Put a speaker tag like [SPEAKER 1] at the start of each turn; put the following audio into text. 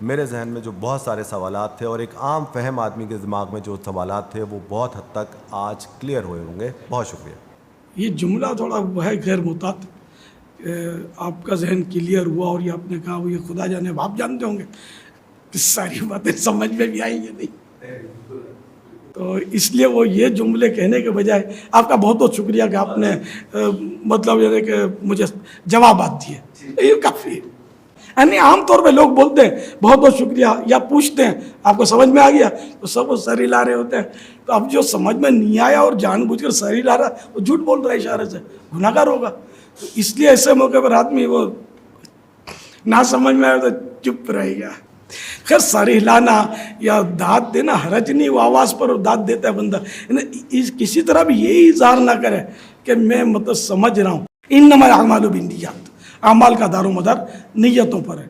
[SPEAKER 1] میرے ذہن میں جو بہت سارے سوالات تھے اور ایک عام فہم آدمی کے دماغ میں جو سوالات تھے وہ بہت حد تک آج کلیئر ہوئے ہوں گے. بہت شکریہ.
[SPEAKER 2] یہ جملہ تھوڑا وہ ہے غیر متعارف. آپ کا ذہن کلیئر ہوا اور یہ آپ نے کہا وہ یہ خدا جانے آپ جانتے ہوں گے کہ ساری باتیں سمجھ میں بھی آئیں گی نہیں. تو اس لیے وہ یہ جملے کہنے کے بجائے آپ کا بہت بہت شکریہ کہ آپ نے مطلب یہ کہ مجھے جوابات دیے. یہ کافی ہے. یعنی عام طور پہ لوگ بولتے ہیں بہت بہت شکریہ یا پوچھتے ہیں آپ کو سمجھ میں آ گیا تو سب وہ سر ہلا رہے ہوتے ہیں. تو اب جو سمجھ میں نہیں آیا اور جان بوجھ کر سر ہلا رہا وہ جھوٹ بول رہا ہے اشارے سے گناہ گار ہوگا. تو اس لیے ایسے موقع پر آدمی وہ نہ سمجھ میں آئے تو چپ رہے گا. خیر سر ہلانا یا داد دینا حرج نہیں. وہ آواز پر داد دیتا ہے بندہ. کسی طرح بھی یہی اظہار نہ کرے کہ میں مطلب سمجھ رہا ہوں. انما الاعمال بالنیات. اعمال کا دار و مدار نیتوں پر ہے.